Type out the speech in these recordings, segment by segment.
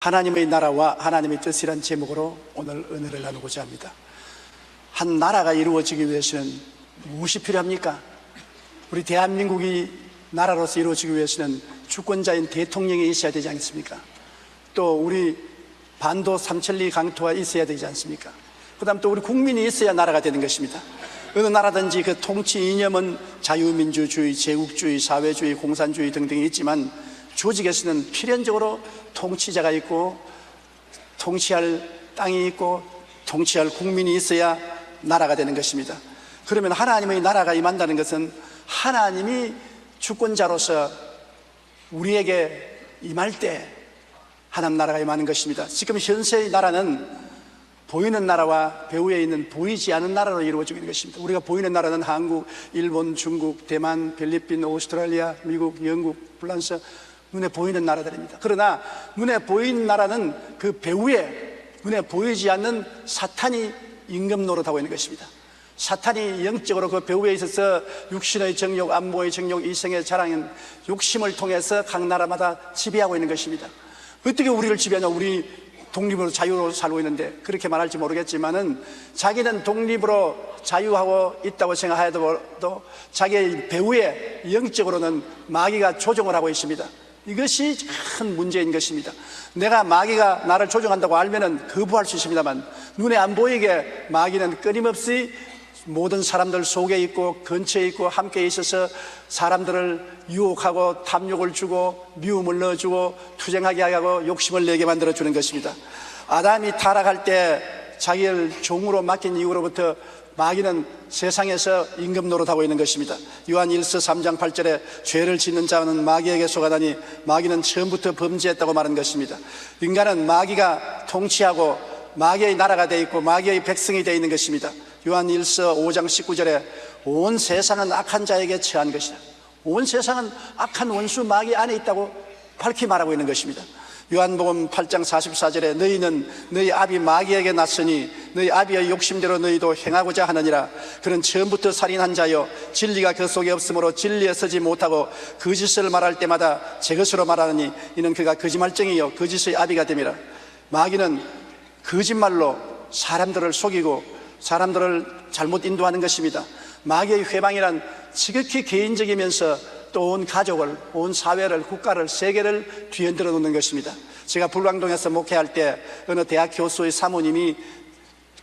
하나님의 나라와 하나님의 뜻이란 제목으로 오늘 은혜를 나누고자 합니다. 한 나라가 이루어지기 위해서는 무엇이 필요합니까? 우리 대한민국이 나라로서 이루어지기 위해서는 주권자인 대통령이 있어야 되지 않습니까? 또 우리 반도 삼천리 강토가 있어야 되지 않습니까? 그 다음 또 우리 국민이 있어야 나라가 되는 것입니다. 어느 나라든지 그 통치 이념은 자유민주주의, 제국주의, 사회주의, 공산주의 등등이 있지만 조직에서는 필연적으로 통치자가 있고 통치할 땅이 있고 통치할 국민이 있어야 나라가 되는 것입니다. 그러면 하나님의 나라가 임한다는 것은 하나님이 주권자로서 우리에게 임할 때 하나님 나라가 임하는 것입니다. 지금 현세의 나라는 보이는 나라와 배후에 있는 보이지 않는 나라로 이루어지고 있는 것입니다. 우리가 보이는 나라는 한국, 일본, 중국, 대만, 필리핀, 오스트레일리아, 미국, 영국, 프랑스, 눈에 보이는 나라들입니다. 그러나 눈에 보이는 나라는 그 배후에 눈에 보이지 않는 사탄이 임금 노릇하고 있는 것입니다. 사탄이 영적으로 그 배후에 있어서 육신의 정욕, 안모의 정욕, 이생의 자랑인 욕심을 통해서 각 나라마다 지배하고 있는 것입니다. 어떻게 우리를 지배하냐? 우리 독립으로 자유로 살고 있는데, 그렇게 말할지 모르겠지만은 자기는 독립으로 자유하고 있다고 생각하여도 자기의 배후에 영적으로는 마귀가 조종을 하고 있습니다. 이것이 큰 문제인 것입니다. 내가 마귀가 나를 조종한다고 알면은 거부할 수 있습니다만, 눈에 안 보이게 마귀는 끊임없이 모든 사람들 속에 있고 근처에 있고 함께 있어서 사람들을 유혹하고 탐욕을 주고 미움을 넣어주고 투쟁하게 하고 욕심을 내게 만들어주는 것입니다. 아담이 타락할 때 자기를 종으로 맡긴 이후로부터 마귀는 세상에서 임금 노릇하고 있는 것입니다. 요한 1서 3장 8절에 죄를 짓는 자는 마귀에게 속하다니 마귀는 처음부터 범죄했다고 말한 것입니다. 인간은 마귀가 통치하고 마귀의 나라가 되어 있고 마귀의 백성이 되어 있는 것입니다. 요한 1서 5장 19절에 온 세상은 악한 자에게 처한 것이다. 온 세상은 악한 원수 마귀 안에 있다고 밝히 말하고 있는 것입니다. 요한복음 8장 44절에 너희는 너희 아비 마귀에게 났으니 너희 아비의 욕심대로 너희도 행하고자 하느니라. 그는 처음부터 살인한 자요 진리가 그 속에 없으므로 진리에 서지 못하고 거짓을 말할 때마다 제 것으로 말하느니 이는 그가 거짓말쟁이요 거짓의 아비가 됨이라. 마귀는 거짓말로 사람들을 속이고 사람들을 잘못 인도하는 것입니다. 마귀의 회방이란 지극히 개인적이면서 또 온 가족을, 온 사회를, 국가를, 세계를 뒤흔들어 놓는 것입니다. 제가 불광동에서 목회할 때 어느 대학 교수의 사모님이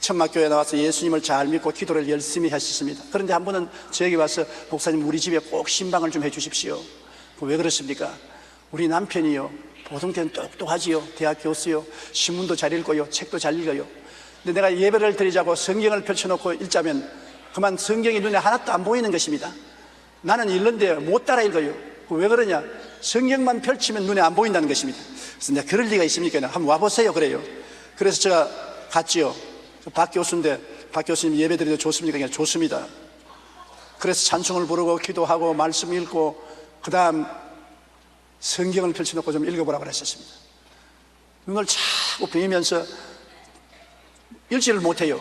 천막교회에 나와서 예수님을 잘 믿고 기도를 열심히 하셨습니다. 그런데 한 번은 저에게 와서 목사님 우리 집에 꼭 신방을 좀 해주십시오. 왜 그렇습니까? 우리 남편이요 보통 때는 똑똑하지요, 대학 교수요, 신문도 잘 읽고요, 책도 잘 읽어요. 근데 내가 예배를 드리자고 성경을 펼쳐놓고 읽자면 그만 성경이 눈에 하나도 안 보이는 것입니다. 나는 읽는데 못 따라 읽어요. 왜 그러냐? 성경만 펼치면 눈에 안 보인다는 것입니다. 그래서 내가 그럴 리가 있습니까? 한번 와보세요. 그래요. 그래서 제가 갔지요. 박 교수인데 박 교수님 예배 드리도 좋습니까? 그냥 좋습니다. 그래서 찬송을 부르고 기도하고 말씀 읽고 그 다음 성경을 펼쳐놓고 좀 읽어보라고 그랬었습니다. 눈을 자꾸 비비면서 읽지를 못해요.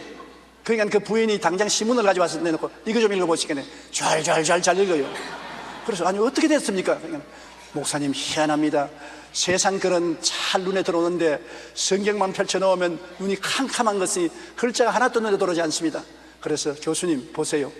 그러니까 그 부인이 당장 신문을 가져와서 내놓고 이거 좀 읽어보시겠네. 잘 읽어요. 그래서 아니 어떻게 됐습니까? 그러니까 목사님 희한합니다. 세상 글은 잘 눈에 들어오는데 성경만 펼쳐놓으면 눈이 캄캄한 것이 글자가 하나도 눈에 들어오지 않습니다. 그래서 교수님 보세요.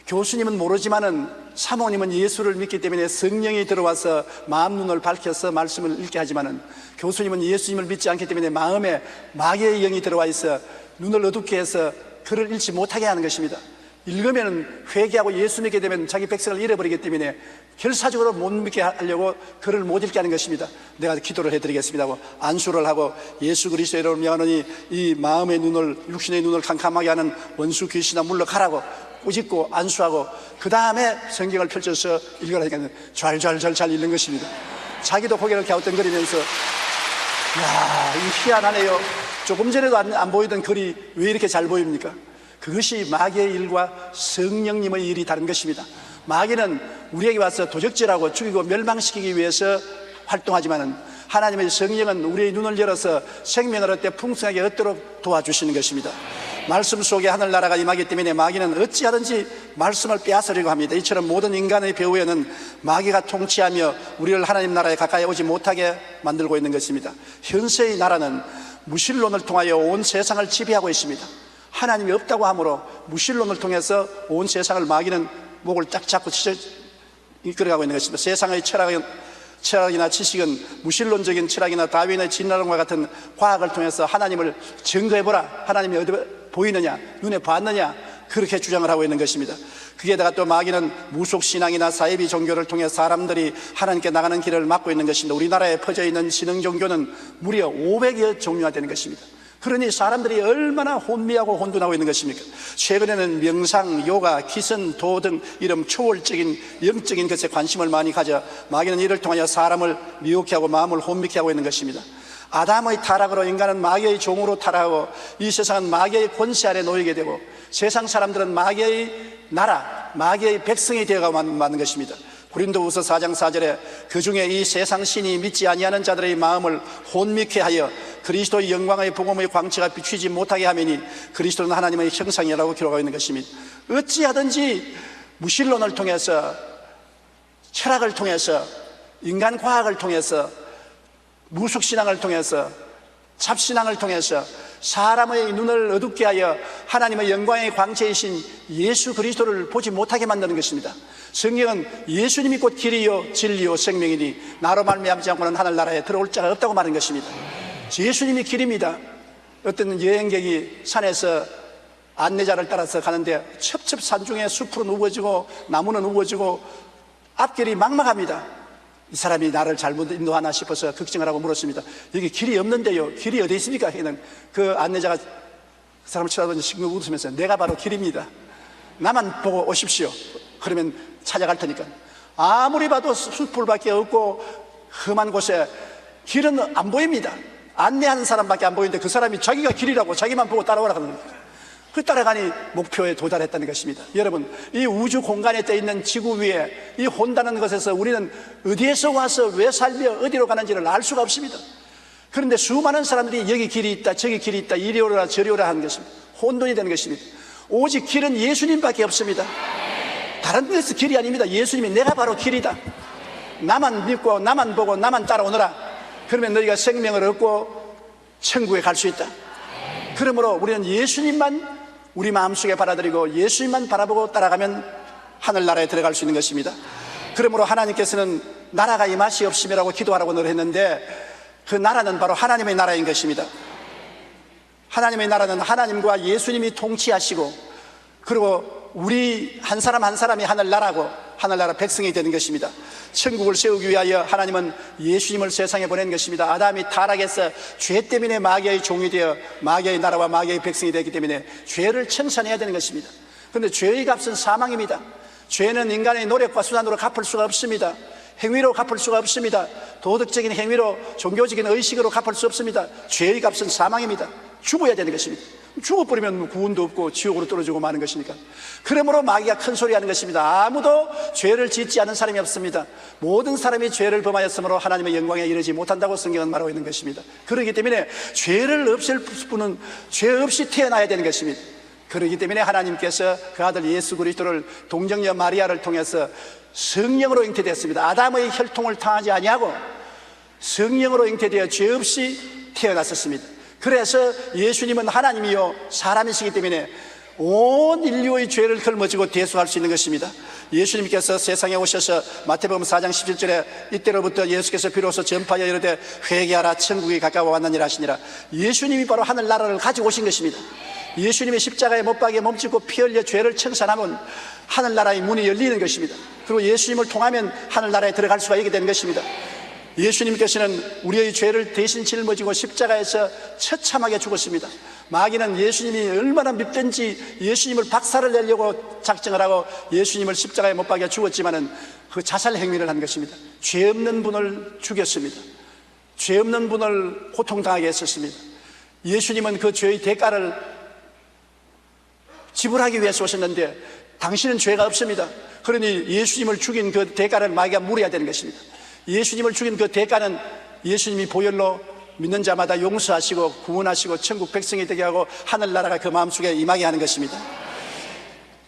교수님은 모르지만은 사모님은 예수를 믿기 때문에 성령이 들어와서 마음 눈을 밝혀서 말씀을 읽게 하지만은 교수님은 예수님을 믿지 않기 때문에 마음에 마귀의 영이 들어와 있어 눈을 어둡게 해서 글을 읽지 못하게 하는 것입니다. 읽으면 회개하고 예수 믿게 되면 자기 백성을 잃어버리기 때문에 결사적으로 못 믿게 하려고 글을 못 읽게 하는 것입니다. 내가 기도를 해드리겠습니다 하고 안수를 하고 예수 그리스도의 이름으로 명하노니 이 마음의 눈을 육신의 눈을 캄캄하게 하는 원수 귀신아 물러가라고 꾸짖고 안수하고 그 다음에 성경을 펼쳐서 읽으라니까 잘 읽는 것입니다. 자기도 고개를 갸우뚱거리면서 이야 이 희한하네요. 조금 전에도 안 보이던 글이 왜 이렇게 잘 보입니까? 그것이 마귀의 일과 성령님의 일이 다른 것입니다. 마귀는 우리에게 와서 도적질하고 죽이고 멸망시키기 위해서 활동하지만은 하나님의 성령은 우리의 눈을 열어서 생명을 얻되 풍성하게 얻도록 도와주시는 것입니다. 말씀 속에 하늘나라가 임하기 때문에 마귀는 어찌하든지 말씀을 빼앗으려고 합니다. 이처럼 모든 인간의 배후에는 마귀가 통치하며 우리를 하나님 나라에 가까이 오지 못하게 만들고 있는 것입니다. 현세의 나라는 무신론을 통하여 온 세상을 지배하고 있습니다. 하나님이 없다고 하므로 무신론을 통해서 온 세상을 마귀는 목을 딱 잡고 이끌어가고 있는 것입니다. 세상의 철학이나 지식은 무신론적인 철학이나 다윈의 진화론과 같은 과학을 통해서 하나님을 증거해보라, 하나님이 어디 보이느냐, 눈에 봤느냐, 그렇게 주장을 하고 있는 것입니다. 거기에다가 또 마귀는 무속신앙이나 사이비 종교를 통해 사람들이 하나님께 나가는 길을 막고 있는 것입니다. 우리나라에 퍼져 있는 신흥 종교는 무려 500여 종류가 되는 것입니다. 그러니 사람들이 얼마나 혼미하고 혼돈하고 있는 것입니까? 최근에는 명상, 요가, 기선, 도 등 이런 초월적인 영적인 것에 관심을 많이 가져 마귀는 이를 통하여 사람을 미혹해 하고 마음을 혼미케 하고 있는 것입니다. 아담의 타락으로 인간은 마귀의 종으로 타락하고 이 세상은 마귀의 권세 아래 놓이게 되고 세상 사람들은 마귀의 나라, 마귀의 백성이 되어가고 마는 것입니다. 고린도후서 4장 4절에 그중에 이 세상 신이 믿지 아니하는 자들의 마음을 혼미케 하여 그리스도의 영광의 복음의 광채가 비추지 못하게 하매니 그리스도는 하나님의 형상이라고 기록하고 있는 것입니다. 어찌하든지 무신론을 통해서, 철학을 통해서, 인간 과학을 통해서, 무속신앙을 통해서, 잡신앙을 통해서 사람의 눈을 어둡게 하여 하나님의 영광의 광채이신 예수 그리스도를 보지 못하게 만드는 것입니다. 성경은 예수님이 곧 길이요 진리요 생명이니 나로 말미암지 않고는 하늘나라에 들어올 자가 없다고 말한 것입니다. 예수님이 길입니다. 어떤 여행객이 산에서 안내자를 따라서 가는데 첩첩산중에 숲은 우거지고 나무는 우거지고 앞길이 막막합니다. 이 사람이 나를 잘못 인도하나 싶어서 걱정을 하고 물었습니다. 여기 길이 없는데요, 길이 어디 있습니까? 그 안내자가 그 사람을 쳐다보니 싱긋 웃으면서 내가 바로 길입니다. 나만 보고 오십시오. 그러면 찾아갈 테니까. 아무리 봐도 숲풀밖에 없고 험한 곳에 길은 안 보입니다. 안내하는 사람밖에 안 보이는데 그 사람이 자기가 길이라고 자기만 보고 따라오라 하는 거예요. 그 따라가니 목표에 도달했다는 것입니다. 여러분, 이 우주 공간에 떠 있는 지구 위에 이 혼다는 것에서 우리는 어디에서 와서 왜 살며 어디로 가는지를 알 수가 없습니다. 그런데 수많은 사람들이 여기 길이 있다, 저기 길이 있다, 이리 오라 저리 오라 하는 것입니다. 혼돈이 되는 것입니다. 오직 길은 예수님밖에 없습니다. 다른 데서 길이 아닙니다. 예수님이 내가 바로 길이다. 나만 믿고 나만 보고 나만 따라오너라. 그러면 너희가 생명을 얻고 천국에 갈 수 있다. 그러므로 우리는 예수님만 우리 마음속에 받아들이고 예수님만 바라보고 따라가면 하늘나라에 들어갈 수 있는 것입니다. 그러므로 하나님께서는 나라가 임하시옵심이라고 기도하라고 늘 했는데 그 나라는 바로 하나님의 나라인 것입니다. 하나님의 나라는 하나님과 예수님이 통치하시고 그리고 우리 한 사람 한 사람이 하늘나라고 하늘나라 백성이 되는 것입니다. 천국을 세우기 위하여 하나님은 예수님을 세상에 보낸 것입니다. 아담이 타락해서 죄 때문에 마귀의 종이 되어 마귀의 나라와 마귀의 백성이 되기 때문에 죄를 청산해야 되는 것입니다. 그런데 죄의 값은 사망입니다. 죄는 인간의 노력과 수단으로 갚을 수가 없습니다. 행위로 갚을 수가 없습니다. 도덕적인 행위로 종교적인 의식으로 갚을 수 없습니다. 죄의 값은 사망입니다. 죽어야 되는 것입니다. 죽어버리면 구원도 없고 지옥으로 떨어지고 마는 것이니까. 그러므로 마귀가 큰 소리 하는 것입니다. 아무도 죄를 짓지 않은 사람이 없습니다. 모든 사람이 죄를 범하였으므로 하나님의 영광에 이르지 못한다고 성경은 말하고 있는 것입니다. 그렇기 때문에 죄를 없앨 분은 죄 없이 태어나야 되는 것입니다. 그렇기 때문에 하나님께서 그 아들 예수 그리스도를 동정녀 마리아를 통해서 성령으로 잉태되었습니다. 아담의 혈통을 당하지 아니하고 성령으로 잉태되어 죄 없이 태어났었습니다. 그래서 예수님은 하나님이요 사람이시기 때문에 온 인류의 죄를 걸머지고 대속할 수 있는 것입니다. 예수님께서 세상에 오셔서 마태복음 4장 17절에 이때로부터 예수께서 비로소 전파하여 이르되 회개하라 천국이 가까워 왔느니라 하시니라. 예수님이 바로 하늘나라를 가지고 오신 것입니다. 예수님이 십자가에 못 박여 몸짓고 피 흘려 죄를 청산하면 하늘나라의 문이 열리는 것입니다. 그리고 예수님을 통하면 하늘나라에 들어갈 수가 있게 되는 것입니다. 예수님께서는 우리의 죄를 대신 짊어지고 십자가에서 처참하게 죽었습니다. 마귀는 예수님이 얼마나 밉든지 예수님을 박살을 내려고 작정을 하고 예수님을 십자가에 못 박여 죽었지만은 그 자살 행위를 한 것입니다. 죄 없는 분을 죽였습니다. 죄 없는 분을 고통당하게 했었습니다. 예수님은 그 죄의 대가를 지불하기 위해서 오셨는데 당신은 죄가 없습니다. 그러니 예수님을 죽인 그 대가를 마귀가 물어야 되는 것입니다. 예수님을 죽인 그 대가는 예수님이 보혈로 믿는 자마다 용서하시고 구원하시고 천국 백성이 되게 하고 하늘나라가 그 마음속에 임하게 하는 것입니다.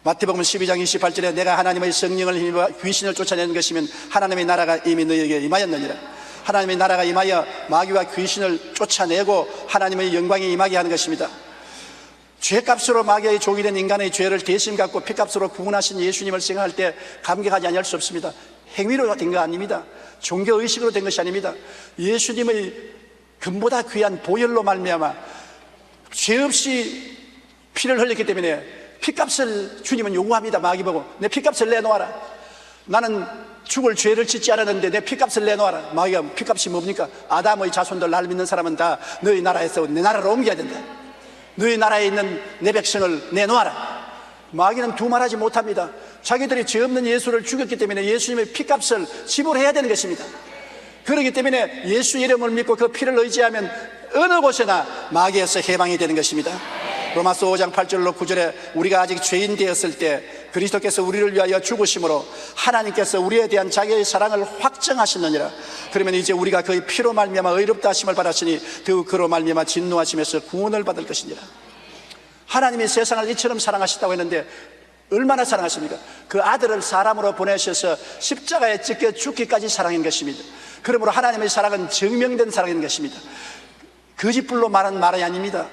마태복음 12장 28절에 내가 하나님의 성령을 힘입어 귀신을 쫓아내는 것이면 하나님의 나라가 이미 너희에게 임하였느니라. 하나님의 나라가 임하여 마귀와 귀신을 쫓아내고 하나님의 영광이 임하게 하는 것입니다. 죄값으로 마귀의 종이 된 인간의 죄를 대신 갖고 피값으로 구원하신 예수님을 생각할 때 감격하지 아니할 수 없습니다. 행위로 된 거 아닙니다. 종교의식으로 된 것이 아닙니다. 예수님의 금보다 귀한 보혈로 말미암아 죄 없이 피를 흘렸기 때문에 피값을 주님은 요구합니다. 마귀 보고 내 피값을 내놓아라. 나는 죽을 죄를 짓지 않았는데 내 피값을 내놓아라. 마귀가 피값이 뭡니까? 아담의 자손들 나를 믿는 사람은 다 너희 나라에서 내 나라로 옮겨야 된다. 너희 나라에 있는 내 백성을 내놓아라. 마귀는 두말하지 못합니다. 자기들이 죄 없는 예수를 죽였기 때문에 예수님의 피값을 지불해야 되는 것입니다. 그렇기 때문에 예수 이름을 믿고 그 피를 의지하면 어느 곳에나 마귀에서 해방이 되는 것입니다. 로마서 5장 8절로 9절에 우리가 아직 죄인 되었을 때 그리스도께서 우리를 위하여 죽으심으로 하나님께서 우리에 대한 자기의 사랑을 확정하셨느니라. 그러면 이제 우리가 그의 피로 말미암아 의롭다 하심을 받았으니 더욱 그로 말미암아 진노하심에서 구원을 받을 것이니라. 하나님이 세상을 이처럼 사랑하셨다고 했는데 얼마나 사랑하십니까? 그 아들을 사람으로 보내셔서 십자가에 찢겨 죽기까지 사랑한 것입니다. 그러므로 하나님의 사랑은 증명된 사랑인 것입니다. 거짓불로 말한 말이 아닙니다.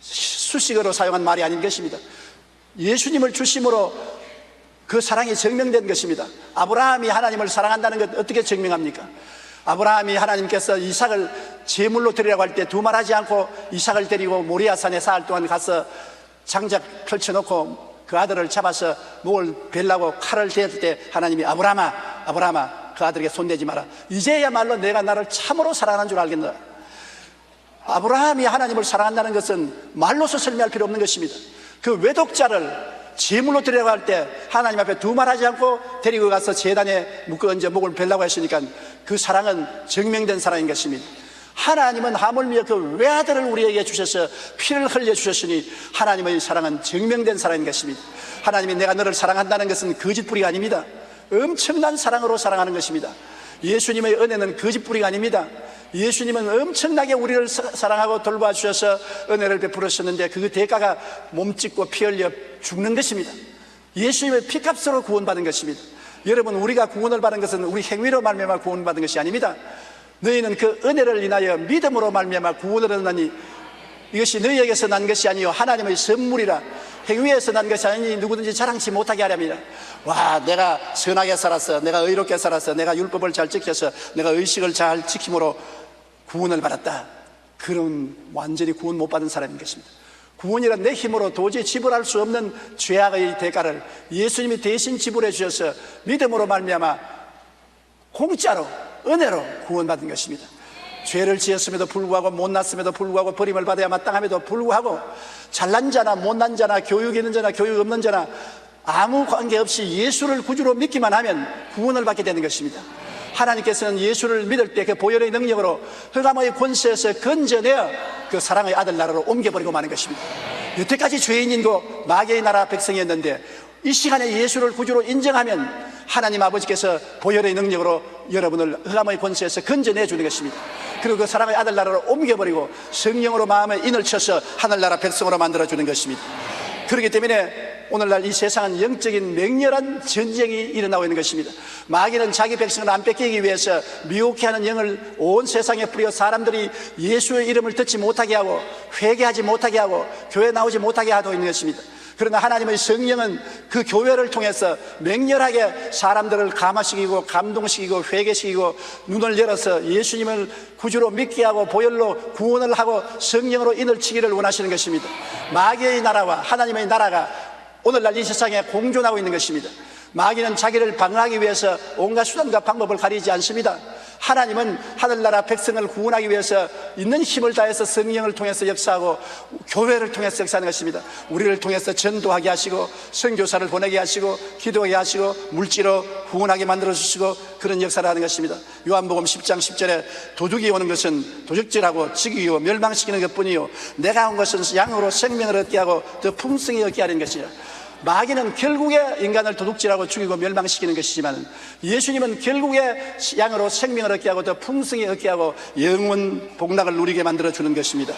수식어로 사용한 말이 아닌 것입니다. 예수님을 주심으로 그 사랑이 증명된 것입니다. 아브라함이 하나님을 사랑한다는 것 어떻게 증명합니까? 아브라함이 하나님께서 이삭을 제물로 드리라고 할 때 두말하지 않고 이삭을 데리고 모리아산에 사흘 동안 가서 장작 펼쳐놓고 그 아들을 잡아서 목을 베려고 칼을 댈 때 하나님이 아브라함아 아브라함아 그 아들에게 손대지 마라. 이제야말로 내가 나를 참으로 사랑하는 줄 알겠노라. 아브라함이 하나님을 사랑한다는 것은 말로서 설명할 필요 없는 것입니다. 그 외독자를 제물로 드리라고 할 때 하나님 앞에 두말하지 않고 데리고 가서 제단에 묶어 얹어 목을 베려고 했으니까 그 사랑은 증명된 사랑인 것입니다. 하나님은 하물며 그 외아들을 우리에게 주셔서 피를 흘려 주셨으니 하나님의 사랑은 증명된 사랑인 것입니다. 하나님이 내가 너를 사랑한다는 것은 거짓부리가 아닙니다. 엄청난 사랑으로 사랑하는 것입니다. 예수님의 은혜는 거짓부리가 아닙니다. 예수님은 엄청나게 우리를 사랑하고 돌봐주셔서 은혜를 베풀으셨는데 그 대가가 몸짓고 피 흘려 죽는 것입니다. 예수님의 피값으로 구원받은 것입니다. 여러분, 우리가 구원을 받은 것은 우리 행위로 말미암아 구원받은 것이 아닙니다. 너희는 그 은혜를 인하여 믿음으로 말미암아 구원을 얻나니 이것이 너희에게서 난 것이 아니요 하나님의 선물이라. 행위에서 난 것이 아니니 누구든지 자랑치 못하게 하렵니다. 와, 내가 선하게 살았어, 내가 의롭게 살았어, 내가 율법을 잘 지켜서 내가 의식을 잘 지킴으로 구원을 받았다. 그런 완전히 구원 못 받은 사람인 것입니다. 구원이란 내 힘으로 도저히 지불할 수 없는 죄악의 대가를 예수님이 대신 지불해 주셔서 믿음으로 말미암아 공짜로 은혜로 구원받은 것입니다. 죄를 지었음에도 불구하고 못났음에도 불구하고 버림을 받아야 마땅함에도 불구하고 잘난 자나 못난 자나 교육 있는 자나 교육 없는 자나 아무 관계없이 예수를 구주로 믿기만 하면 구원을 받게 되는 것입니다. 하나님께서는 예수를 믿을 때 그 보혈의 능력으로 흑암의 권세에서 건져내어 그 사랑의 아들 나라로 옮겨버리고 마는 것입니다. 여태까지 죄인인고 마귀의 나라 백성이었는데 이 시간에 예수를 구주로 인정하면 하나님 아버지께서 보혈의 능력으로 여러분을 흑암의 권세에서 건져내 주는 것입니다. 그리고 그 사랑의 아들 나라로 옮겨버리고 성령으로 마음에 인을 쳐서 하늘나라 백성으로 만들어주는 것입니다. 그렇기 때문에 오늘날 이 세상은 영적인 맹렬한 전쟁이 일어나고 있는 것입니다. 마귀는 자기 백성을 안 뺏기기 위해서 미혹해 하는 영을 온 세상에 뿌려 사람들이 예수의 이름을 듣지 못하게 하고 회개하지 못하게 하고 교회 나오지 못하게 하고 있는 것입니다. 그러나 하나님의 성령은 그 교회를 통해서 맹렬하게 사람들을 감화시키고 감동시키고 회개시키고 눈을 열어서 예수님을 구주로 믿게 하고 보혈로 구원을 하고 성령으로 인을 치기를 원하시는 것입니다. 마귀의 나라와 하나님의 나라가 오늘날 이 세상에 공존하고 있는 것입니다. 마귀는 자기를 방어하기 위해서 온갖 수단과 방법을 가리지 않습니다. 하나님은 하늘나라 백성을 구원하기 위해서 있는 힘을 다해서 성령을 통해서 역사하고 교회를 통해서 역사하는 것입니다. 우리를 통해서 전도하게 하시고 선교사를 보내게 하시고 기도하게 하시고 물질로 구원하게 만들어주시고 그런 역사를 하는 것입니다. 요한복음 10장 10절에 도둑이 오는 것은 도적질하고 죽이고 멸망시키는 것뿐이요 내가 온 것은 양으로 생명을 얻게 하고 더 풍성히 얻게 하는 것이라. 마귀는 결국에 인간을 도둑질하고 죽이고 멸망시키는 것이지만 예수님은 결국에 양으로 생명을 얻게 하고 더 풍성히 얻게 하고 영원 복락을 누리게 만들어주는 것입니다.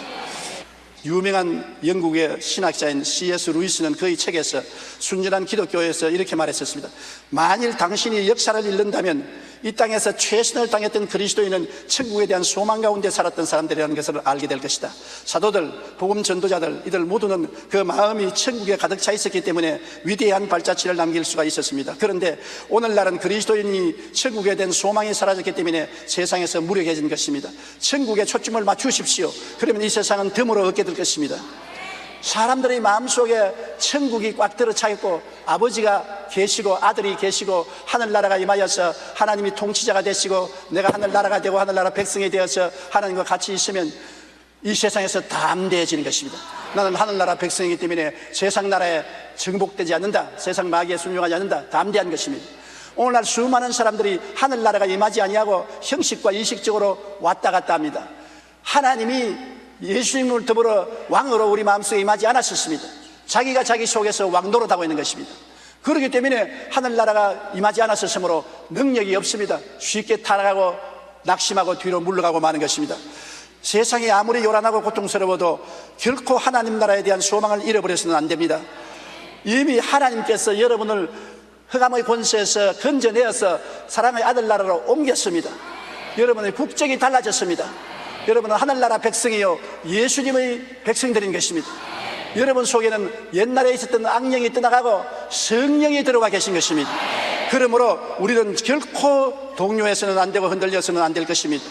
유명한 영국의 신학자인 C.S. 루이스는 그의 책에서 순전한 기독교에서 이렇게 말했었습니다. 만일 당신이 역사를 읽는다면 이 땅에서 최선을 당했던 그리스도인은 천국에 대한 소망 가운데 살았던 사람들이라는 것을 알게 될 것이다. 사도들, 복음 전도자들, 이들 모두는 그 마음이 천국에 가득 차 있었기 때문에 위대한 발자취를 남길 수가 있었습니다. 그런데 오늘날은 그리스도인이 천국에 대한 소망이 사라졌기 때문에 세상에서 무력해진 것입니다. 천국에 초점을 맞추십시오. 그러면 이 세상은 덤으로 얻게 될 것입니다. 사람들의 마음속에 천국이 꽉 들어차 있고 아버지가 계시고 아들이 계시고 하늘나라가 임하여서 하나님이 통치자가 되시고 내가 하늘나라가 되고 하늘나라 백성이 되어서 하나님과 같이 있으면 이 세상에서 담대해지는 것입니다. 나는 하늘나라 백성이기 때문에 세상 나라에 정복되지 않는다, 세상 마귀에 순종하지 않는다, 담대한 것입니다. 오늘날 수많은 사람들이 하늘나라가 임하지 아니하고 형식과 의식적으로 왔다 갔다 합니다. 하나님이 예수님을 더불어 왕으로 우리 마음속에 임하지 않았었습니다. 자기가 자기 속에서 왕노릇하고 있는 것입니다. 그렇기 때문에 하늘나라가 임하지 않았었으므로 능력이 없습니다. 쉽게 타락하고 낙심하고 뒤로 물러가고 마는 것입니다. 세상이 아무리 요란하고 고통스러워도 결코 하나님 나라에 대한 소망을 잃어버려서는 안 됩니다. 이미 하나님께서 여러분을 흑암의 권세에서 건져내어서 사랑의 아들 나라로 옮겼습니다. 여러분의 국적이 달라졌습니다. 여러분은 하늘나라 백성이요 예수님의 백성들인 것입니다. 여러분 속에는 옛날에 있었던 악령이 떠나가고 성령이 들어와 계신 것입니다. 그러므로 우리는 결코 동요해서는 안 되고 흔들려서는 안 될 것입니다.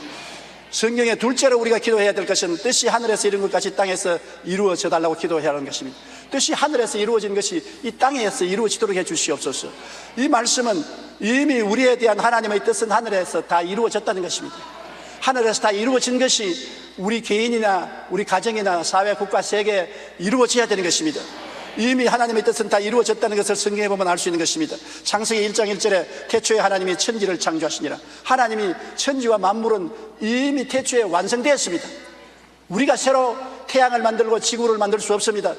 성경의 둘째로 우리가 기도해야 될 것은 뜻이 하늘에서 이룬 것 같이 땅에서 이루어져 달라고 기도해야 하는 것입니다. 뜻이 하늘에서 이루어진 것이 이 땅에서 이루어지도록 해 주시옵소서. 이 말씀은 이미 우리에 대한 하나님의 뜻은 하늘에서 다 이루어졌다는 것입니다. 하늘에서 다 이루어진 것이 우리 개인이나 우리 가정이나 사회, 국가, 세계에 이루어져야 되는 것입니다. 이미 하나님의 뜻은 다 이루어졌다는 것을 성경에 보면 알 수 있는 것입니다. 창세기 1장 1절에 태초에 하나님이 천지를 창조하시니라. 하나님이 천지와 만물은 이미 태초에 완성되었습니다. 우리가 새로 태양을 만들고 지구를 만들 수 없습니다.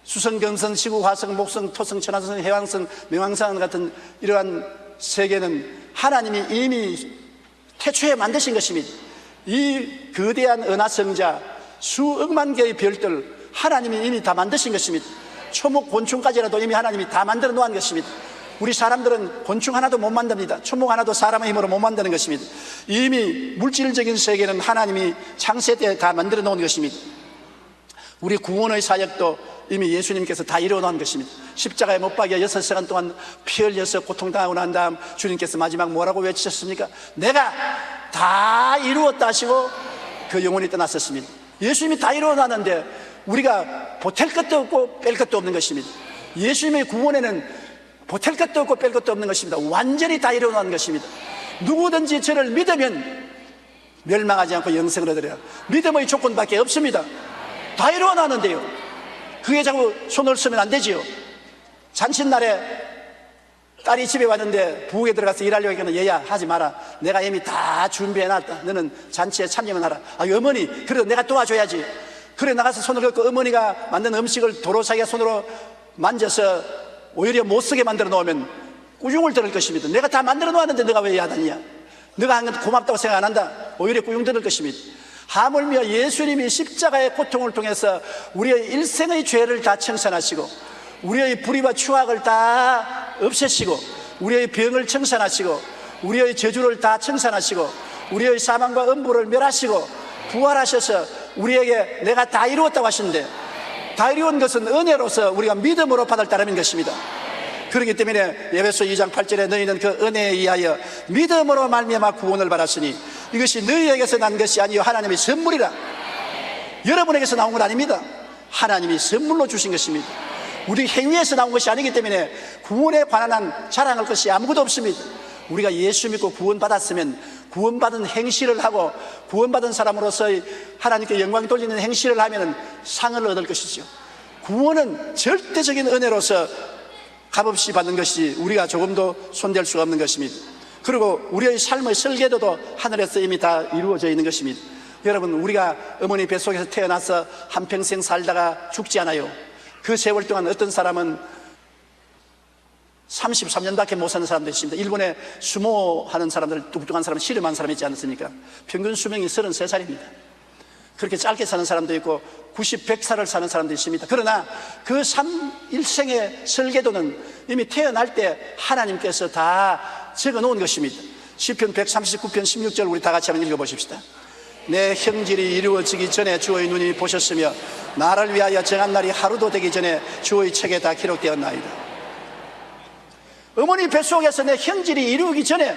수성, 금성, 지구, 화성, 목성, 토성, 천왕성, 해왕성,冥왕성 같은 이러한 세계는 하나님이 이미 태초에 만드신 것입니다. 이 거대한 은하성자 수억만 개의 별들 하나님이 이미 다 만드신 것입니다. 초목, 곤충까지라도 이미 하나님이 다 만들어 놓은 것입니다. 우리 사람들은 곤충 하나도 못 만듭니다. 초목 하나도 사람의 힘으로 못 만드는 것입니다. 이미 물질적인 세계는 하나님이 창세 때 다 만들어 놓은 것입니다. 우리 구원의 사역도 이미 예수님께서 다 이루어 놓은 것입니다. 십자가에 못 박여 6시간 동안 피 흘려서 고통당하고 난 다음 주님께서 마지막 뭐라고 외치셨습니까? 내가 다 이루었다 하시고 그 영혼이 떠났었습니다. 예수님이 다 이루어 놨는데 우리가 보탤 것도 없고 뺄 것도 없는 것입니다. 예수님의 구원에는 보탤 것도 없고 뺄 것도 없는 것입니다. 완전히 다 이루어 놓은 것입니다. 누구든지 저를 믿으면 멸망하지 않고 영생을 얻으리라. 믿음의 조건밖에 없습니다. 다 이루어 놨는데요. 그게 자꾸 손을 쓰면 안 되지요. 잔칫날에 딸이 집에 왔는데 부엌에 들어가서 일하려고 하니까 얘야 하지 마라. 내가 이미 다 준비해놨다. 너는 잔치에 참여만 하라. 아, 어머니 그래도 내가 도와줘야지. 그래 나가서 손을 걷고 어머니가 만든 음식을 도로사기가 손으로 만져서 오히려 못쓰게 만들어 놓으면 꾸중을 들을 것입니다. 내가 다 만들어 놓았는데 너가 왜 야단이야? 너가 한 건 고맙다고 생각 안 한다. 오히려 꾸중 들을 것입니다. 하물며 예수님이 십자가의 고통을 통해서 우리의 일생의 죄를 다 청산하시고 우리의 불의와 추악을 다 없애시고 우리의 병을 청산하시고 우리의 저주를 다 청산하시고 우리의 사망과 음부를 멸하시고 부활하셔서 우리에게 내가 다 이루었다고 하시는데 다 이루은 것은 은혜로서 우리가 믿음으로 받을 따름인 것입니다. 그렇기 때문에 에베소 2장 8절에 너희는 그 은혜에 의하여 믿음으로 말미암아 구원을 받았으니 이것이 너희에게서 난 것이 아니요 하나님의 선물이라. 여러분에게서 나온 건 아닙니다. 하나님이 선물로 주신 것입니다. 우리 행위에서 나온 것이 아니기 때문에 구원에 관한 자랑할 것이 아무것도 없습니다. 우리가 예수 믿고 구원받았으면 구원받은 행실을 하고 구원받은 사람으로서의 하나님께 영광 돌리는 행실을 하면 상을 얻을 것이죠. 구원은 절대적인 은혜로서 값없이 받는 것이 우리가 조금도 손댈 수가 없는 것입니다. 그리고 우리의 삶의 설계도도 하늘에서 이미 다 이루어져 있는 것입니다. 여러분, 우리가 어머니 뱃속에서 태어나서 한평생 살다가 죽지 않아요. 그 세월 동안 어떤 사람은 33년밖에 못 사는 사람도 있습니다. 일본에 수모하는 사람들, 뚱뚱한 사람, 씨름한 사람 있지 않습니까? 평균 수명이 33살입니다. 그렇게 짧게 사는 사람도 있고 90, 100살을 사는 사람도 있습니다. 그러나 그 일생의 설계도는 이미 태어날 때 하나님께서 다 적어놓은 것입니다. 시편 139편 16절 우리 다 같이 한번 읽어보십시다. 내 형질이 이루어지기 전에 주의 눈이 보셨으며 나를 위하여 정한 날이 하루도 되기 전에 주의 책에 다 기록되었나이다. 어머니 뱃속에서 내 형질이 이루어지기 전에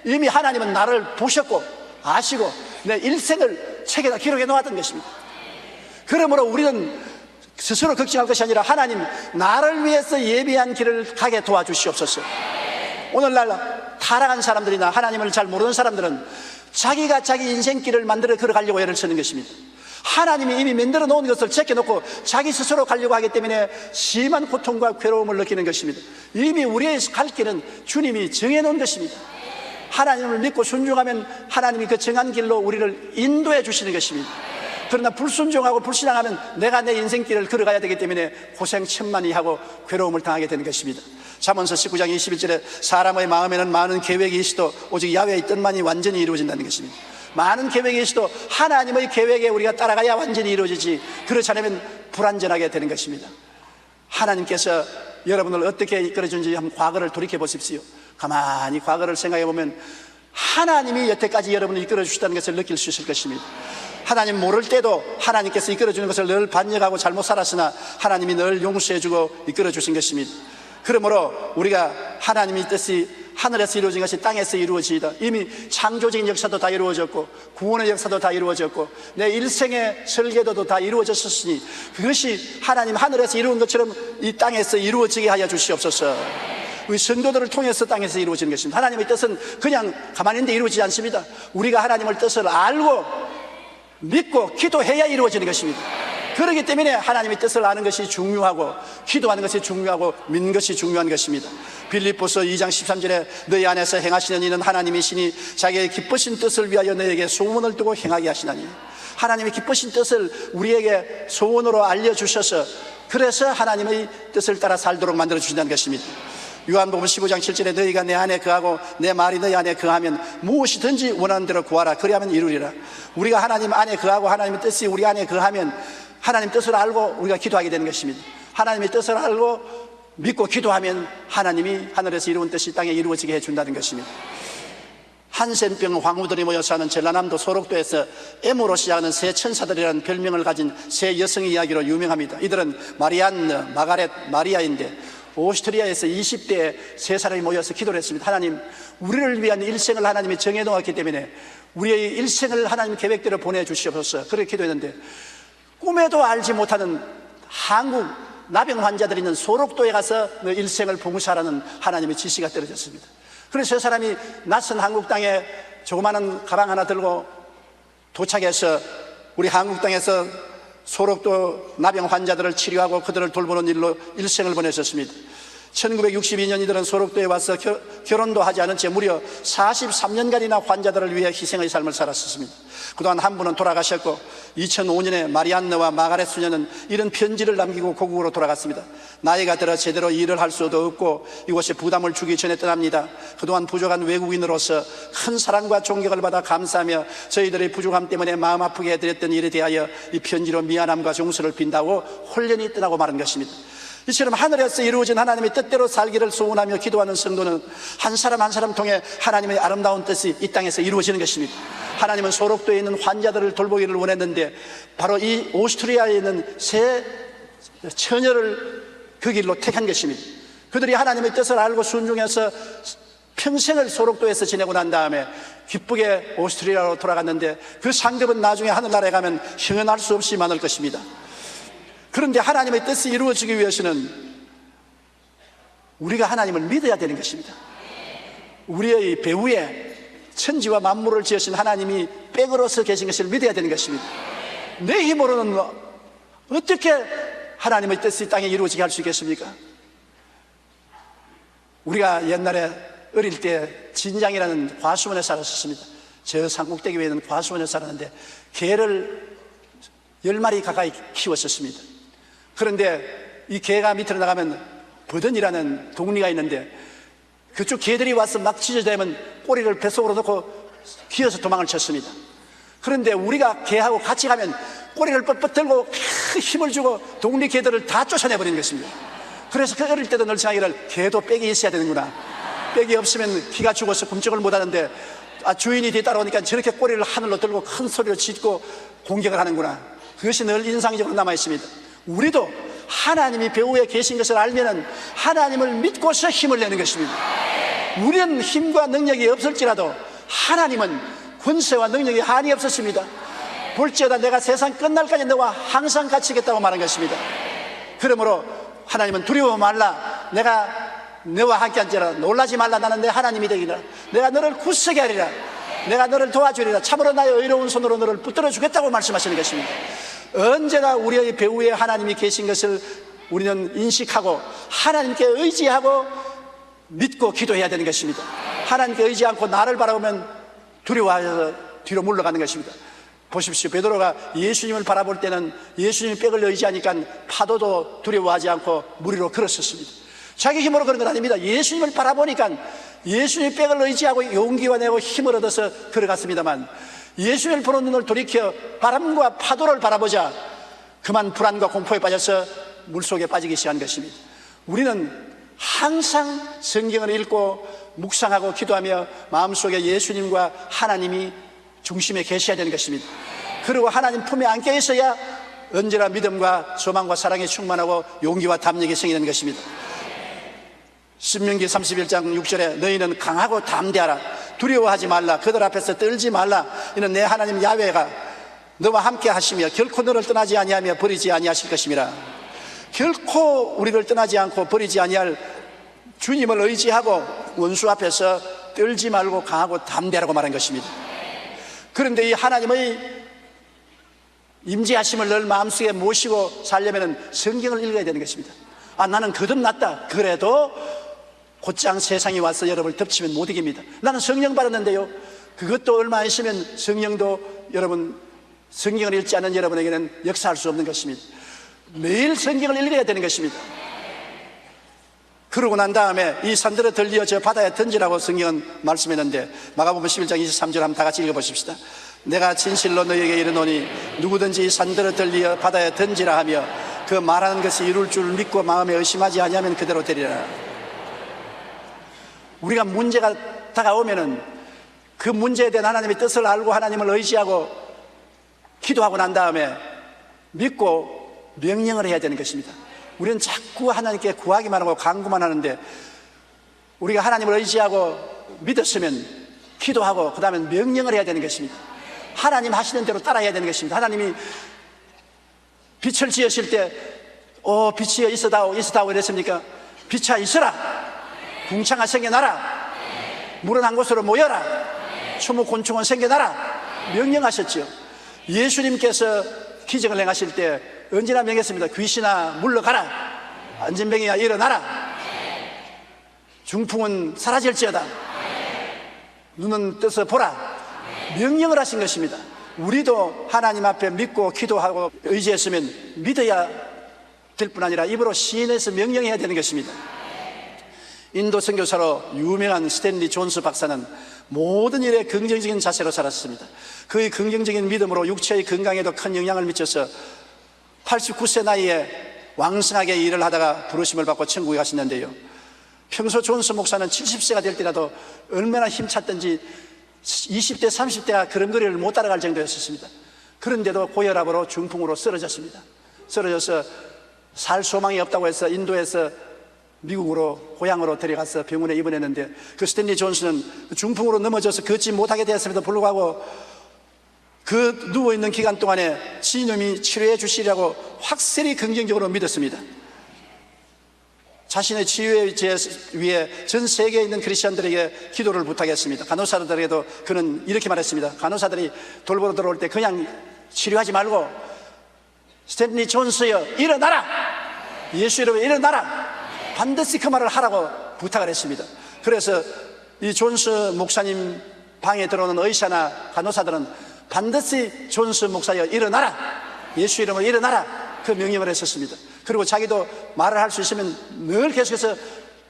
이미 하나님은 나를 보셨고 아시고 내 일생을 책에다 기록해 놓았던 것입니다. 그러므로 우리는 스스로 걱정할 것이 아니라 하나님 나를 위해서 예비한 길을 가게 도와주시옵소서. 오늘날 타락한 사람들이나 하나님을 잘 모르는 사람들은 자기가 자기 인생길을 만들어 걸어가려고 애를 쓰는 것입니다. 하나님이 이미 만들어 놓은 것을 제껴놓고 자기 스스로 가려고 하기 때문에 심한 고통과 괴로움을 느끼는 것입니다. 이미 우리의 갈 길은 주님이 정해놓은 것입니다. 하나님을 믿고 순종하면 하나님이 그 정한 길로 우리를 인도해 주시는 것입니다. 그러나 불순종하고 불신앙하면 내가 내 인생길을 걸어가야 되기 때문에 고생 천만이 하고 괴로움을 당하게 되는 것입니다. 잠언서 19장 21절에 사람의 마음에는 많은 계획이 있어도 오직 야훼의 뜻만이 완전히 이루어진다는 것입니다. 많은 계획이 있어도 하나님의 계획에 우리가 따라가야 완전히 이루어지지, 그렇지 않으면 불완전하게 되는 것입니다. 하나님께서 여러분을 어떻게 이끌어준지 한번 과거를 돌이켜 보십시오. 가만히 과거를 생각해 보면 하나님이 여태까지 여러분을 이끌어 주시다는 것을 느낄 수 있을 것입니다. 하나님 모를 때도 하나님께서 이끌어 주는 것을 늘 반역하고 잘못 살았으나 하나님이 늘 용서해 주고 이끌어 주신 것입니다. 그러므로 우리가 하나님의 뜻이 하늘에서 이루어진 것이 땅에서 이루어지이다. 이미 창조적인 역사도 다 이루어졌고 구원의 역사도 다 이루어졌고 내 일생의 설계도도 다 이루어졌으니 그것이 하나님 하늘에서 이루은 것처럼 이 땅에서 이루어지게 하여 주시옵소서. 우리 성도들을 통해서 땅에서 이루어지는 것입니다. 하나님의 뜻은 그냥 가만히 있는데 이루어지지 않습니다. 우리가 하나님의 뜻을 알고 믿고 기도해야 이루어지는 것입니다. 그렇기 때문에 하나님의 뜻을 아는 것이 중요하고 기도하는 것이 중요하고 믿는 것이 중요한 것입니다. 빌립보서 2장 13절에 너희 안에서 행하시는 이는 하나님이시니 자기의 기쁘신 뜻을 위하여 너에게 소원을 두고 행하게 하시나니, 하나님의 기쁘신 뜻을 우리에게 소원으로 알려주셔서 그래서 하나님의 뜻을 따라 살도록 만들어주신다는 것입니다. 요한복음 15장 7절에 너희가 내 안에 거하고 내 말이 너희 안에 거하면 무엇이든지 원하는 대로 구하라 그리하면 이루리라. 우리가 하나님 안에 거하고 하나님의 뜻이 우리 안에 거하면 하나님 뜻을 알고 우리가 기도하게 되는 것입니다. 하나님의 뜻을 알고 믿고 기도하면 하나님이 하늘에서 이루은 뜻이 땅에 이루어지게 해준다는 것입니다. 한센병 황후들이 모여 사는 전라남도 소록도에서 M으로 시작하는 세 천사들이라는 별명을 가진 세 여성의 이야기로 유명합니다. 이들은 마리안느, 마가렛, 마리아인데 오스트리아에서 20대에 세 사람이 모여서 기도를 했습니다. 하나님, 우리를 위한 일생을 하나님이 정해놓았기 때문에 우리의 일생을 하나님 계획대로 보내주시옵소서. 그렇게 기도했는데 꿈에도 알지 못하는 한국 나병 환자들이 있는 소록도에 가서 일생을 봉사하라는 하나님의 지시가 떨어졌습니다. 그래서 저 사람이 낯선 한국 땅에 조그마한 가방 하나 들고 도착해서 우리 한국 땅에서 소록도 나병 환자들을 치료하고 그들을 돌보는 일로 일생을 보내셨습니다. 1962년 이들은 소록도에 와서 결혼도 하지 않은 채 무려 43년간이나 환자들을 위해 희생의 삶을 살았습니다. 그동안 한 분은 돌아가셨고 2005년에 마리안느와 마가렛 수녀는 이런 편지를 남기고 고국으로 돌아갔습니다. 나이가 들어 제대로 일을 할 수도 없고 이곳에 부담을 주기 전에 떠납니다. 그동안 부족한 외국인으로서 큰 사랑과 존경을 받아 감사하며 저희들의 부족함 때문에 마음 아프게 해드렸던 일에 대하여 이 편지로 미안함과 용서를 빈다고 홀연히 떠나고 말한 것입니다. 이처럼 하늘에서 이루어진 하나님의 뜻대로 살기를 소원하며 기도하는 성도는 한 사람 한 사람 통해 하나님의 아름다운 뜻이 이 땅에서 이루어지는 것입니다. 하나님은 소록도에 있는 환자들을 돌보기를 원했는데 바로 이 오스트리아에 있는 세 처녀를 그 길로 택한 것입니다. 그들이 하나님의 뜻을 알고 순종해서 평생을 소록도에서 지내고 난 다음에 기쁘게 오스트리아로 돌아갔는데 그 상급은 나중에 하늘나라에 가면 형언할 수 없이 많을 것입니다. 그런데 하나님의 뜻이 이루어지기 위해서는 우리가 하나님을 믿어야 되는 것입니다. 우리의 배후에 천지와 만물을 지으신 하나님이 백으로서 계신 것을 믿어야 되는 것입니다. 내 힘으로는 어떻게 하나님의 뜻이 땅에 이루어지게 할 수 있겠습니까? 우리가 옛날에 어릴 때 진장이라는 과수원에 살았었습니다. 저 산꼭대기 위에 있는 과수원에 살았는데 개를 10마리 가까이 키웠었습니다. 그런데 이 개가 밑으로 나가면 버든이라는 동리가 있는데 그쪽 개들이 와서 막 짖어대면 꼬리를 뱃속으로 넣고 기어서 도망을 쳤습니다. 그런데 우리가 개하고 같이 가면 꼬리를 뻣뻣 들고 힘을 주고 동리 개들을 다 쫓아내버리는 것입니다. 그래서 그 어릴 때도 늘 생각하기를 개도 빽이 있어야 되는구나. 빽이 없으면 기가 죽어서 꿈쩍을 못하는데 주인이 뒤따라오니까 저렇게 꼬리를 하늘로 들고 큰 소리로 짖고 공격을 하는구나. 그것이 늘 인상적으로 남아있습니다. 우리도 하나님이 배후에 계신 것을 알면은 하나님을 믿고서 힘을 내는 것입니다. 우리는 힘과 능력이 없을지라도 하나님은 권세와 능력이 한이 없었습니다. 볼지어다 내가 세상 끝날까지 너와 항상 같이 있겠다고 말한 것입니다. 그러므로 하나님은 두려워 말라. 내가 너와 함께 한지라. 놀라지 말라. 나는 내 하나님이 되리라. 내가 너를 굳세게 하리라. 내가 너를 도와주리라. 참으로 나의 의로운 손으로 너를 붙들어 주겠다고 말씀하시는 것입니다. 언제나 우리의 배후에 하나님이 계신 것을 우리는 인식하고 하나님께 의지하고 믿고 기도해야 되는 것입니다. 하나님께 의지 않고 나를 바라보면 두려워해서 뒤로 물러가는 것입니다. 보십시오. 베드로가 예수님을 바라볼 때는 예수님의 백을 의지하니까 파도도 두려워하지 않고 물 위로 걸었었습니다. 자기 힘으로 그런 건 아닙니다. 예수님을 바라보니까 예수님의 백을 의지하고 용기와 내고 힘을 얻어서 걸어갔습니다만, 예수님을 보는 눈을 돌이켜 바람과 파도를 바라보자 그만 불안과 공포에 빠져서 물속에 빠지기 시작한 것입니다. 우리는 항상 성경을 읽고 묵상하고 기도하며 마음속에 예수님과 하나님이 중심에 계셔야 되는 것입니다. 그리고 하나님 품에 안겨 있어야 언제나 믿음과 소망과 사랑에 충만하고 용기와 담력이 생기는 것입니다. 신명기 31장 6절에 너희는 강하고 담대하라. 두려워하지 말라. 그들 앞에서 떨지 말라. 이는 내 하나님 야훼가 너와 함께 하시며 결코 너를 떠나지 아니하며 버리지 아니하실 것임이라. 결코 우리를 떠나지 않고 버리지 아니할 주님을 의지하고 원수 앞에서 떨지 말고 강하고 담대하라고 말한 것입니다. 그런데 이 하나님의 임재하심을 늘 마음속에 모시고 살려면 성경을 읽어야 되는 것입니다. 나는 거듭났다. 그래도 곧장 세상이 와서 여러분을 덮치면 못 이깁니다. 나는 성령 받았는데요. 그것도 얼마 있으면 성령도 여러분, 성경을 읽지 않는 여러분에게는 역사할 수 없는 것입니다. 매일 성경을 읽어야 되는 것입니다. 그러고 난 다음에 이 산들을 들리어 저 바다에 던지라고 성경은 말씀했는데, 마가복음 11장 23절 한번 다 같이 읽어보십시다. 내가 진실로 너희에게 이르노니 누구든지 이 산들을 들리어 바다에 던지라 하며 그 말하는 것이 이룰 줄 믿고 마음에 의심하지 아니하면 그대로 되리라. 우리가 문제가 다가오면은 그 문제에 대한 하나님의 뜻을 알고 하나님을 의지하고 기도하고 난 다음에 믿고 명령을 해야 되는 것입니다. 우리는 자꾸 하나님께 구하기만 하고 간구만 하는데, 우리가 하나님을 의지하고 믿었으면 기도하고 그 다음에 명령을 해야 되는 것입니다. 하나님 하시는 대로 따라해야 되는 것입니다. 하나님이 빛을 지으실 때 빛이 있어다오 이랬습니까? 빛아 있어라. 궁창아 생겨나라. 물은 한 곳으로 모여라. 초목 곤충은 생겨나라. 명령하셨죠. 예수님께서 기적을 행하실 때 언제나 명했습니다. 귀신아 물러가라. 안진병이야 일어나라. 중풍은 사라질지어다. 눈은 떠서 보라. 명령을 하신 것입니다. 우리도 하나님 앞에 믿고 기도하고 의지했으면 믿어야 될 뿐 아니라 입으로 시인해서 명령해야 되는 것입니다. 인도 선교사로 유명한 스탠리 존스 박사는 모든 일에 긍정적인 자세로 살았습니다. 그의 긍정적인 믿음으로 육체의 건강에도 큰 영향을 미쳐서 89세 나이에 왕성하게 일을 하다가 부르심을 받고 천국에 가셨는데요, 평소 존스 목사는 70세가 될 때라도 얼마나 힘찼던지 20대 30대가 걸음걸이를 못 따라갈 정도였습니다. 그런데도 고혈압으로 중풍으로 쓰러졌습니다. 쓰러져서 살 소망이 없다고 해서 인도에서 미국으로 고향으로 데려가서 병원에 입원했는데, 그 스탠리 존스는 중풍으로 넘어져서 걷지 못하게 되었음에도 불구하고 그 누워있는 기간 동안에 주님이 치료해 주시리라고 확실히 긍정적으로 믿었습니다. 자신의 치유에 위해 전 세계에 있는 크리스천들에게 기도를 부탁했습니다. 간호사들에게도 그는 이렇게 말했습니다. 간호사들이 돌보러 들어올 때 그냥 치료하지 말고 스탠리 존스여 일어나라. 예수 이름으로 일어나라. 반드시 그 말을 하라고 부탁을 했습니다. 그래서 이 존스 목사님 방에 들어오는 의사나 간호사들은 반드시 존스 목사여 일어나라. 예수 이름으로 일어나라. 그 명령을 했었습니다. 그리고 자기도 말을 할 수 있으면 늘 계속해서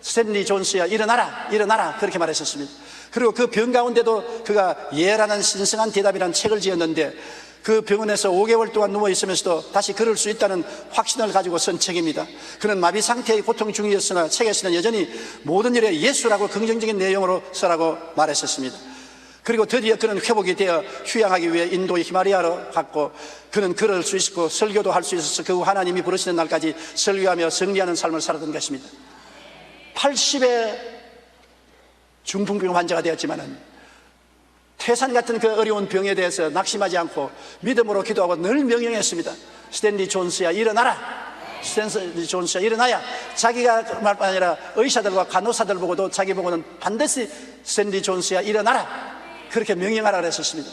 스탠리 존스야 일어나라 일어나라 그렇게 말했었습니다. 그리고 그 병 가운데도 그가 예라는 신성한 대답이라는 책을 지었는데 그 병원에서 5개월 동안 누워 있으면서도 다시 걸을 수 있다는 확신을 가지고 쓴 책입니다. 그는 마비 상태의 고통 중이었으나 책에서는 여전히 모든 일에 예수라고 긍정적인 내용으로 써라고 말했었습니다. 그리고 드디어 그는 회복이 되어 휴양하기 위해 인도의 히말라야로 갔고 그는 걸을 수 있었고 설교도 할 수 있어서 그 후 하나님이 부르시는 날까지 설교하며 승리하는 삶을 살았던 것입니다. 80의 중풍병 환자가 되었지만은 태산 같은 그 어려운 병에 대해서 낙심하지 않고 믿음으로 기도하고 늘 명령했습니다. 스탠리 존스야 일어나라. 스탠리 존스야 일어나야. 자기가 말뿐 아니라 의사들과 간호사들 보고도 자기 보고는 반드시 스탠리 존스야 일어나라 그렇게 명령하라 그랬었습니다.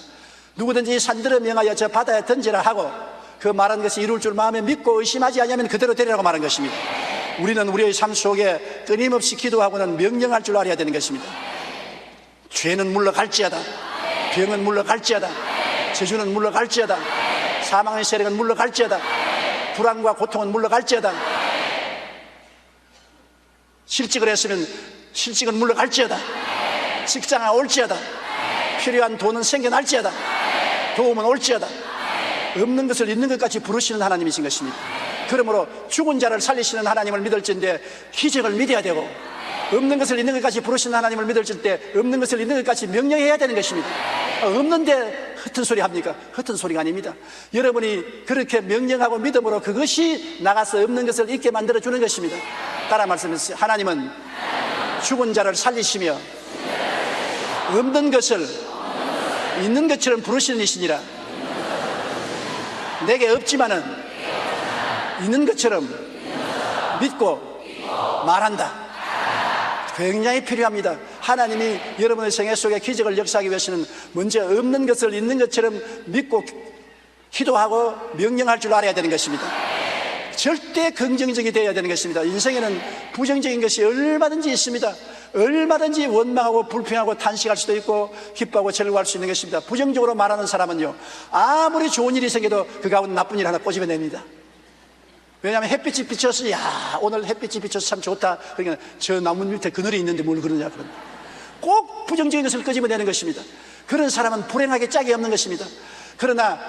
누구든지 산들을 명하여 저 바다에 던지라 하고 그 말한 것이 이룰 줄 마음에 믿고 의심하지 않으면 그대로 되리라고 말한 것입니다. 우리는 우리의 삶 속에 끊임없이 기도하고는 명령할 줄 알아야 되는 것입니다. 죄는 물러갈지어다, 병은 물러갈지어다, 저주는 물러갈지어다, 사망의 세력은 물러갈지어다, 불안과 고통은 물러갈지어다, 실직을 했으면 실직은 물러갈지어다, 직장에 올지어다, 필요한 돈은 생겨날지어다, 도움은 올지어다, 없는 것을 있는 것 같이 부르시는 하나님이신 것입니다. 그러므로 죽은 자를 살리시는 하나님을 믿을진데 기적을 믿어야 되고, 없는 것을 있는 것 같이 부르시는 하나님을 믿을진데 없는 것을 있는 것 같이 명령해야 되는 것입니다. 없는데 흩은 소리 합니까? 흩은 소리가 아닙니다. 여러분이 그렇게 명령하고 믿음으로 그것이 나가서 없는 것을 있게 만들어주는 것입니다. 따라 말씀하세요. 하나님은 죽은 자를 살리시며 없는 것을 있는 것처럼 부르시는 이시니라. 내게 없지만은 있는 것처럼 믿고 말한다. 굉장히 필요합니다. 하나님이 여러분의 생애 속에 기적을 역사하기 위해서는 먼저 없는 것을 있는 것처럼 믿고 기도하고 명령할 줄 알아야 되는 것입니다. 절대 긍정적이 되어야 되는 것입니다. 인생에는 부정적인 것이 얼마든지 있습니다. 얼마든지 원망하고 불평하고 탄식할 수도 있고 기뻐하고 즐거워할 수 있는 것입니다. 부정적으로 말하는 사람은요, 아무리 좋은 일이 생겨도 그 가운데 나쁜 일 하나 꼬집어냅니다. 왜냐하면 햇빛이 비쳐서 야 오늘 햇빛이 비쳐서 참 좋다. 그러니까 저 나무 밑에 그늘이 있는데 뭘 그러냐. 꼭 부정적인 것을 끄집어내는 것입니다. 그런 사람은 불행하게 짝이 없는 것입니다. 그러나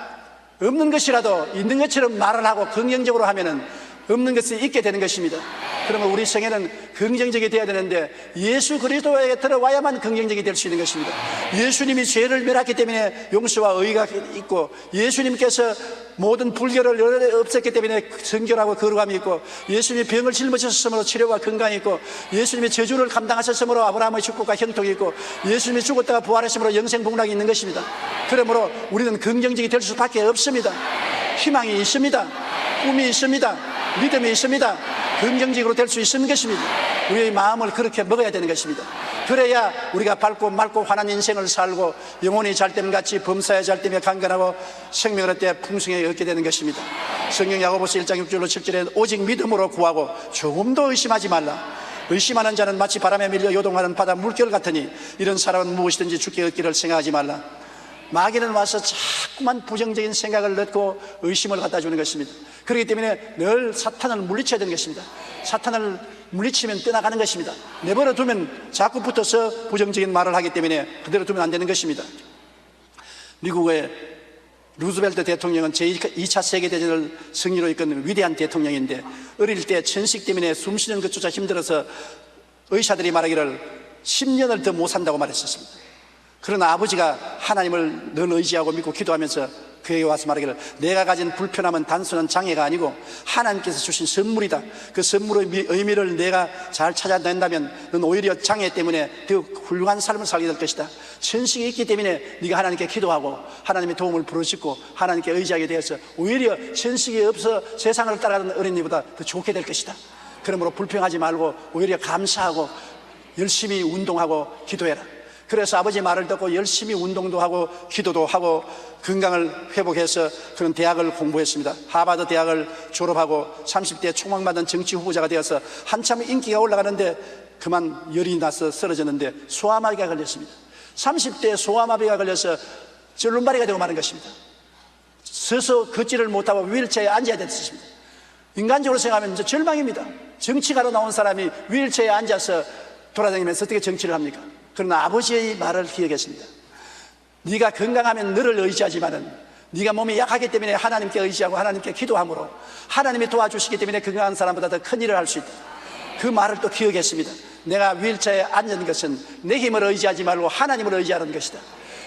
없는 것이라도 있는 것처럼 말을 하고 긍정적으로 하면은 없는 것이 있게 되는 것입니다. 그러면 우리 생애는 긍정적이 되어야 되는데 예수 그리스도에 들어와야만 긍정적이 될 수 있는 것입니다. 예수님이 죄를 멸했기 때문에 용서와 의가 있고, 예수님께서 모든 불결을 없앴기 때문에 성결하고 거룩함이 있고, 예수님이 병을 짊어지셨으므로 치료와 건강이 있고, 예수님이 저주를 감당하셨으므로 아브라함의 축복과 형통이 있고, 예수님이 죽었다가 부활했으므로 영생 복락이 있는 것입니다. 그러므로 우리는 긍정적이 될 수밖에 없습니다. 희망이 있습니다. 꿈이 있습니다. 믿음이 있습니다. 긍정적으로 될 수 있는 것입니다. 우리의 마음을 그렇게 먹어야 되는 것입니다. 그래야 우리가 밝고 맑고 환한 인생을 살고 영혼이 잘됨같이 범사에 잘되며 강건하고 생명을 얻되 풍성하게 얻게 되는 것입니다. 성경 야고보서 1장 6절로 7절에 오직 믿음으로 구하고 조금도 의심하지 말라. 의심하는 자는 마치 바람에 밀려 요동하는 바다 물결 같으니 이런 사람은 무엇이든지 죽게 얻기를 생각하지 말라. 마귀는 와서 자꾸만 부정적인 생각을 넣고 의심을 갖다 주는 것입니다. 그렇기 때문에 늘 사탄을 물리쳐야 되는 것입니다. 사탄을 물리치면 떠나가는 것입니다. 내버려 두면 자꾸 붙어서 부정적인 말을 하기 때문에 그대로 두면 안 되는 것입니다. 미국의 루즈벨트 대통령은 제2차 세계대전을 승리로 이끈 위대한 대통령인데, 어릴 때 천식 때문에 숨쉬는 것조차 힘들어서 의사들이 말하기를 10년을 더 못 산다고 말했었습니다. 그러나 아버지가 하나님을 늘 의지하고 믿고 기도하면서 그에게 와서 말하기를, 내가 가진 불편함은 단순한 장애가 아니고 하나님께서 주신 선물이다. 그 선물의 의미를 내가 잘 찾아낸다면 넌 오히려 장애 때문에 더 훌륭한 삶을 살게 될 것이다. 천식이 있기 때문에 네가 하나님께 기도하고 하나님의 도움을 부르짖고 하나님께 의지하게 되어서 오히려 천식이 없어 세상을 따라가는 어린이보다 더 좋게 될 것이다. 그러므로 불평하지 말고 오히려 감사하고 열심히 운동하고 기도해라. 그래서 아버지 말을 듣고 열심히 운동도 하고 기도도 하고 건강을 회복해서 그런 대학을 공부했습니다. 하버드 대학을 졸업하고 30대에 총망받은 정치 후보자가 되어서 한참 인기가 올라가는데 그만 열이 나서 쓰러졌는데 소아마비가 걸렸습니다. 30대에 소아마비가 걸려서 절름발이가 되고 마는 것입니다. 서서 걷지를 못하고 휠체어에 앉아야 됐습니다. 인간적으로 생각하면 이제 절망입니다. 정치가로 나온 사람이 휠체어에 앉아서 돌아다니면서 어떻게 정치를 합니까? 그러나 아버지의 말을 기억했습니다. 네가 건강하면 너를 의지하지만은 네가 몸이 약하기 때문에 하나님께 의지하고 하나님께 기도함으로 하나님이 도와주시기 때문에 건강한 사람보다 더 큰 일을 할 수 있다. 그 말을 또 기억했습니다. 내가 휠체어에 앉은 것은 내 힘을 의지하지 말고 하나님을 의지하는 것이다.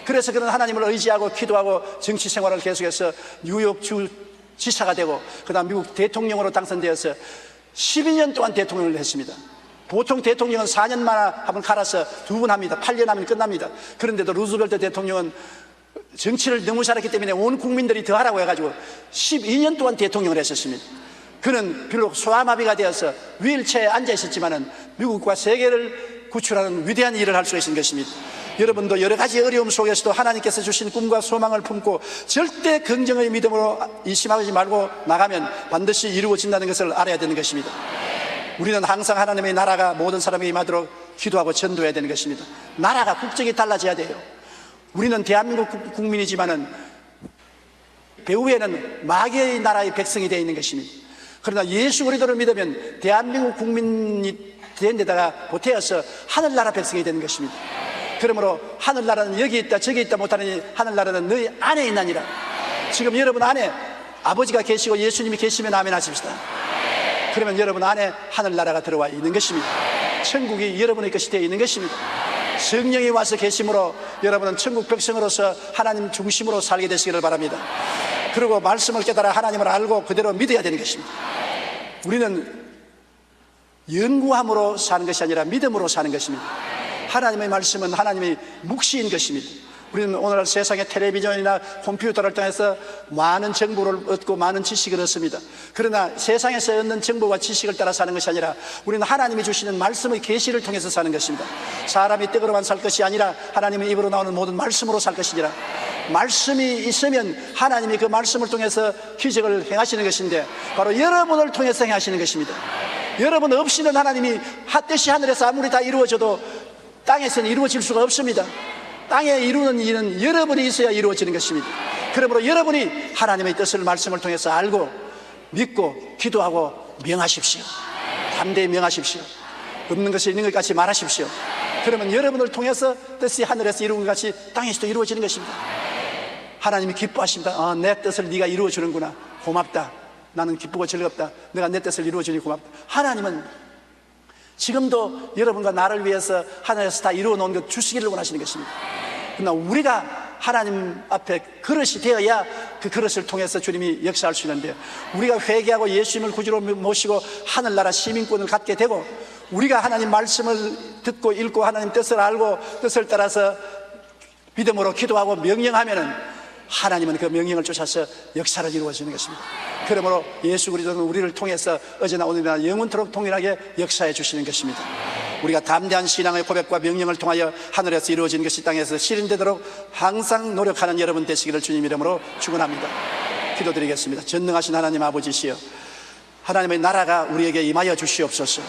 그래서 그런 하나님을 의지하고 기도하고 정치 생활을 계속해서 뉴욕 주 지사가 되고 그 다음 미국 대통령으로 당선되어서 12년 동안 대통령을 했습니다. 보통 대통령은 4년만 한번 갈아서 2번 합니다. 8년 하면 끝납니다. 그런데도 루즈벨트 대통령은 정치를 너무 잘했기 때문에 온 국민들이 더 하라고 해가지고 12년 동안 대통령을 했었습니다. 그는 비록 소아마비가 되어서 휠체어에 앉아 있었지만은 미국과 세계를 구출하는 위대한 일을 할 수 있는 것입니다. 여러분도 여러 가지 어려움 속에서도 하나님께서 주신 꿈과 소망을 품고 절대 긍정의 믿음으로 이심하지 말고 나가면 반드시 이루어진다는 것을 알아야 되는 것입니다. 우리는 항상 하나님의 나라가 모든 사람에게 임하도록 기도하고 전도해야 되는 것입니다. 나라가 국적이 달라져야 돼요. 우리는 대한민국 국민이지만은 배후에는 마귀의 나라의 백성이 되어 있는 것입니다. 그러나 예수 그리스도를 믿으면 대한민국 국민이 된 데다가 보태어서 하늘나라 백성이 되는 것입니다. 그러므로 하늘나라는 여기 있다 저기 있다 못하니 하늘나라는 너희 안에 있나니라. 지금 여러분 안에 아버지가 계시고 예수님이 계시면 아멘 하십시다. 그러면 여러분 안에 하늘나라가 들어와 있는 것입니다. 천국이 여러분의 것이 되어 있는 것입니다. 성령이 와서 계심으로 여러분은 천국 백성으로서 하나님 중심으로 살게 되시기를 바랍니다. 그리고 말씀을 깨달아 하나님을 알고 그대로 믿어야 되는 것입니다. 우리는 연구함으로 사는 것이 아니라 믿음으로 사는 것입니다. 하나님의 말씀은 하나님의 묵시인 것입니다. 우리는 오늘날 세상의 텔레비전이나 컴퓨터를 통해서 많은 정보를 얻고 많은 지식을 얻습니다. 그러나 세상에서 얻는 정보와 지식을 따라 사는 것이 아니라 우리는 하나님이 주시는 말씀의 계시를 통해서 사는 것입니다. 사람이 떡으로만 살 것이 아니라 하나님의 입으로 나오는 모든 말씀으로 살 것이니라. 말씀이 있으면 하나님이 그 말씀을 통해서 기적을 행하시는 것인데 바로 여러분을 통해서 행하시는 것입니다. 여러분 없이는 하나님이 뜻이 하늘에서 아무리 다 이루어져도 땅에서는 이루어질 수가 없습니다. 땅에 이루는 일은 여러분이 있어야 이루어지는 것입니다. 그러므로 여러분이 하나님의 뜻을 말씀을 통해서 알고 믿고 기도하고 명하십시오. 담대히 명하십시오. 없는 것이 있는 것 같이 말하십시오. 그러면 여러분을 통해서 뜻이 하늘에서 이루는 것 같이 땅에서도 이루어지는 것입니다. 하나님이 기뻐하십니다. 내 뜻을 네가 이루어주는구나. 고맙다. 나는 기쁘고 즐겁다. 내가 내 뜻을 이루어주니 고맙다. 하나님은 지금도 여러분과 나를 위해서 하늘에서 다 이루어 놓은 것 주시기를 원하시는 것입니다. 그러나 우리가 하나님 앞에 그릇이 되어야 그 그릇을 통해서 주님이 역사할 수 있는데 우리가 회개하고 예수님을 구주로 모시고 하늘나라 시민권을 갖게 되고 우리가 하나님 말씀을 듣고 읽고 하나님 뜻을 알고 뜻을 따라서 믿음으로 기도하고 명령하면은 하나님은 그 명령을 쫓아서 역사를 이루어지는 것입니다. 그러므로 예수 그리스도는 우리를 통해서 어제나 오늘이나 영원토록 동일하게 역사해 주시는 것입니다. 우리가 담대한 신앙의 고백과 명령을 통하여 하늘에서 이루어진 것이 땅에서 실현되도록 항상 노력하는 여러분 되시기를 주님 이름으로 축원합니다. 기도드리겠습니다. 전능하신 하나님 아버지시여, 하나님의 나라가 우리에게 임하여 주시옵소서.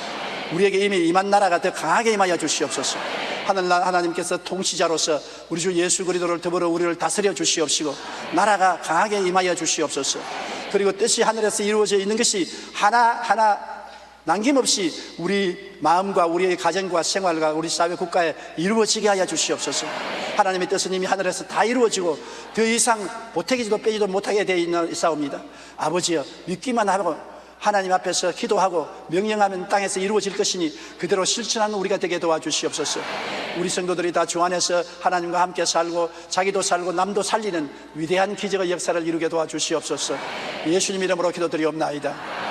우리에게 이미 임한 나라가 더 강하게 임하여 주시옵소서. 하나님께서 통치자로서 우리 주 예수 그리스도를 더불어 우리를 다스려 주시옵시고 나라가 강하게 임하여 주시옵소서. 그리고 뜻이 하늘에서 이루어져 있는 것이 하나하나 남김없이 우리 마음과 우리의 가정과 생활과 우리 사회 국가에 이루어지게 하여 주시옵소서. 하나님의 뜻은 이미 하늘에서 다 이루어지고 더 이상 보태기지도 빼지도 못하게 되어 있는 싸움입니다. 아버지여, 믿기만 하고 하나님 앞에서 기도하고 명령하면 땅에서 이루어질 것이니 그대로 실천하는 우리가 되게 도와주시옵소서. 우리 성도들이 다 주 안에서 하나님과 함께 살고 자기도 살고 남도 살리는 위대한 기적의 역사를 이루게 도와주시옵소서. 예수님 이름으로 기도드리옵나이다.